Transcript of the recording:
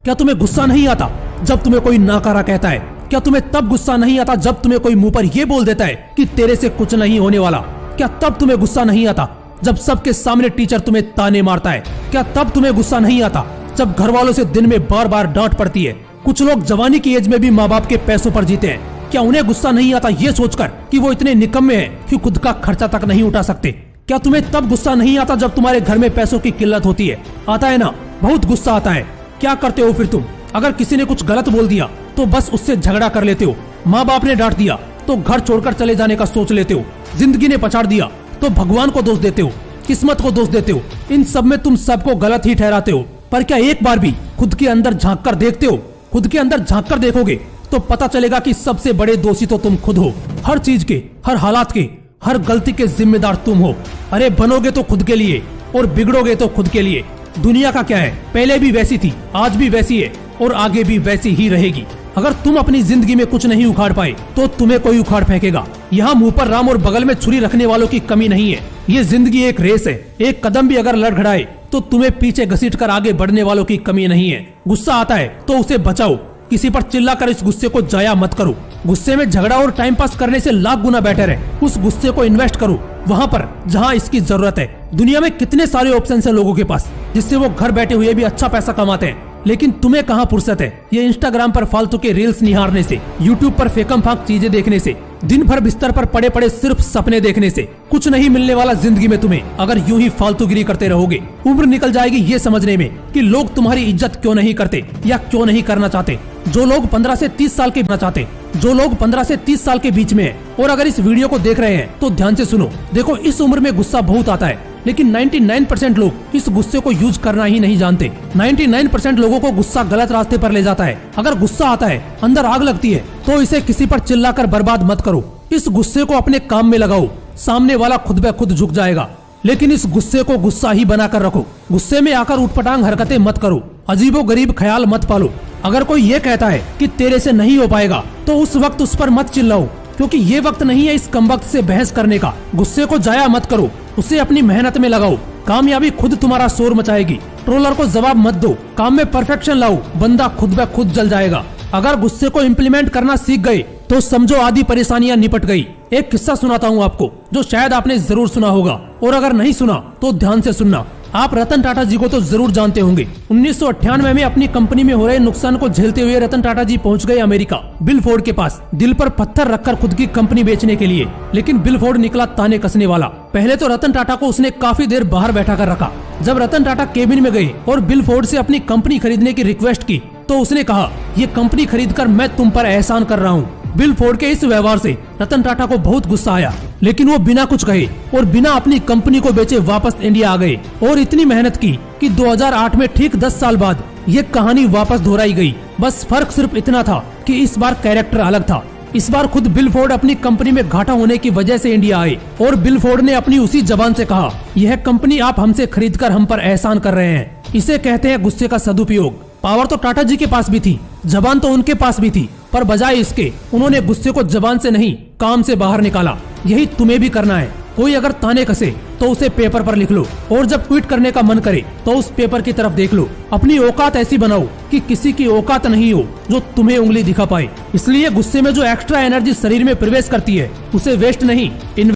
क्या तुम्हें गुस्सा नहीं आता जब तुम्हें कोई नाकारा कहता है? क्या तुम्हें तब गुस्सा नहीं आता जब तुम्हें कोई मुंह पर यह बोल देता है कि तेरे से कुछ नहीं होने वाला? क्या तब तुम्हें गुस्सा नहीं आता जब सबके सामने टीचर तुम्हें ताने मारता है? क्या तब तुम्हें गुस्सा नहीं आता जब घर वालों से दिन में बार बार डांट पड़ती है? कुछ लोग जवानी की एज में भी माँ बाप के पैसों पर जीते हैं। क्या उन्हें गुस्सा नहीं आता ये सोचकर कि वो इतने निकम्मे हैं कि खुद का खर्चा तक नहीं उठा सकते? क्या तुम्हें तब गुस्सा नहीं आता जब तुम्हारे घर में पैसों की किल्लत होती है? आता है ना, बहुत गुस्सा आता है। क्या करते हो फिर तुम? अगर किसी ने कुछ गलत बोल दिया तो बस उससे झगड़ा कर लेते हो। माँ बाप ने डांट दिया तो घर छोड़कर चले जाने का सोच लेते हो। जिंदगी ने पछाड़ दिया तो भगवान को दोष देते हो, किस्मत को दोष देते हो। इन सब में तुम सबको गलत ही ठहराते हो। पर क्या एक बार भी खुद के अंदर झांक कर देखते हो? खुद के अंदर झांक कर देखोगे तो पता चलेगा कि सबसे बड़े दोषी तो तुम खुद हो। हर चीज के, हर हालात के, हर गलती के जिम्मेदार तुम हो। अरे बनोगे तो खुद के लिए और बिगड़ोगे तो खुद के लिए। दुनिया का क्या है, पहले भी वैसी थी, आज भी वैसी है और आगे भी वैसी ही रहेगी। अगर तुम अपनी जिंदगी में कुछ नहीं उखाड़ पाए तो तुम्हें कोई उखाड़ फेंकेगा। यहाँ मुंह पर राम और बगल में छुरी रखने वालों की कमी नहीं है। ये जिंदगी एक रेस है। एक कदम भी अगर लड़खड़ाए तो तुम्हें पीछे घसीट कर आगे बढ़ने वालों की कमी नहीं है। गुस्सा आता है तो उसे बचाओ, किसी पर चिल्लाकर इस गुस्से को जाया मत करो। गुस्से में झगड़ा और टाइम पास करने से लाख गुना बेटर है उस गुस्से को इन्वेस्ट करो वहाँ पर जहाँ इसकी जरूरत है। दुनिया में कितने सारे ऑप्शन है लोगों के पास जिससे वो घर बैठे हुए भी अच्छा पैसा कमाते हैं, लेकिन तुम्हें कहाँ फुर्सत है ये इंस्टाग्राम पर फालतू के रील्स निहारने से, यूट्यूब पर फेकम फाक चीजें देखने से, दिन भर बिस्तर पर पड़े पड़े सिर्फ सपने देखने से। कुछ नहीं मिलने वाला जिंदगी में तुम्हें अगर यूं ही फालतूगिरी करते रहोगे। उम्र निकल जाएगी ये समझने में कि लोग तुम्हारी इज्जत क्यों नहीं करते या क्यों नहीं करना चाहते। जो लोग 15 से 30 साल के बनना चाहते, जो लोग 15 से 30 साल के बीच में है और अगर इस वीडियो को देख रहे हैं तो ध्यान से सुनो। देखो, इस उम्र में गुस्सा बहुत आता है, लेकिन 99% लोग इस गुस्से को यूज करना ही नहीं जानते। 99% लोगों को गुस्सा गलत रास्ते पर ले जाता है। अगर गुस्सा आता है, अंदर आग लगती है, तो इसे किसी पर चिल्लाकर बर्बाद मत करो। इस गुस्से को अपने काम में लगाओ, सामने वाला खुद ब खुद झुक जाएगा। लेकिन इस गुस्से को गुस्सा ही बनाकर रखो। गुस्से में आकर उठपटांग हरकतें मत करो, अजीबो गरीब ख्याल मत पालो। अगर कोई ये कहता है कि तेरे से नहीं हो पाएगा तो उस वक्त उस पर मत चिल्लाओ, क्योंकि ये वक्त नहीं है इस कमबख्त से बहस करने का। गुस्से को जाया मत करो, उसे अपनी मेहनत में लगाओ। कामयाबी खुद तुम्हारा शोर मचाएगी। ट्रोलर को जवाब मत दो, काम में परफेक्शन लाओ, बंदा खुद ब खुद जल जाएगा। अगर गुस्से को इम्प्लीमेंट करना सीख गए तो समझो आधी परेशानियां निपट गई। एक किस्सा सुनाता हूँ आपको जो शायद आपने जरूर सुना होगा, और अगर नहीं सुना तो ध्यान से सुनना। आप रतन टाटा जी को तो जरूर जानते होंगे। 1998 में अपनी कंपनी में हो रहे नुकसान को झेलते हुए रतन टाटा जी पहुंच गए अमेरिका, बिल फोर्ड के पास, दिल पर पत्थर रखकर खुद की कंपनी बेचने के लिए। लेकिन बिल फोर्ड निकला ताने कसने वाला। पहले तो रतन टाटा को उसने काफी देर बाहर बैठा कर रखा। जब रतन टाटा केबिन में गए और बिल फोर्ड से अपनी कंपनी खरीदने की रिक्वेस्ट की तो उसने कहा, ये कंपनी खरीदकर मैं तुम पर एहसान कर रहा हूँ। बिल फोर्ड के इस व्यवहार से रतन टाटा को बहुत गुस्सा आया, लेकिन वो बिना कुछ कहे और बिना अपनी कंपनी को बेचे वापस इंडिया आ गए और इतनी मेहनत की कि 2008 में ठीक 10 साल बाद ये कहानी वापस दोहराई गई। बस फर्क सिर्फ इतना था कि इस बार कैरेक्टर अलग था। इस बार खुद बिल फोर्ड अपनी कंपनी में घाटा होने की वजह से इंडिया आए और बिल फोर्ड ने अपनी उसी जबान से कहा, यह कंपनी आप हमसे खरीदकर हम पर एहसान कर रहे हैं। इसे कहते हैं गुस्से का सदुपयोग। पावर तो टाटा जी के पास भी थी, जबान तो उनके पास भी थी, पर बजाय इसके उन्होंने गुस्से को जबान से नहीं काम से बाहर निकाला। यही तुम्हें भी करना है। कोई अगर ताने कसे तो उसे पेपर पर लिख लो, और जब ट्वीट करने का मन करे तो उस पेपर की तरफ देख लो। अपनी औकात ऐसी बनाओ कि किसी की औकात नहीं हो जो तुम्हें उंगली दिखा पाए। इसलिए गुस्से में जो एक्स्ट्रा एनर्जी शरीर में प्रवेश करती है उसे वेस्ट नहीं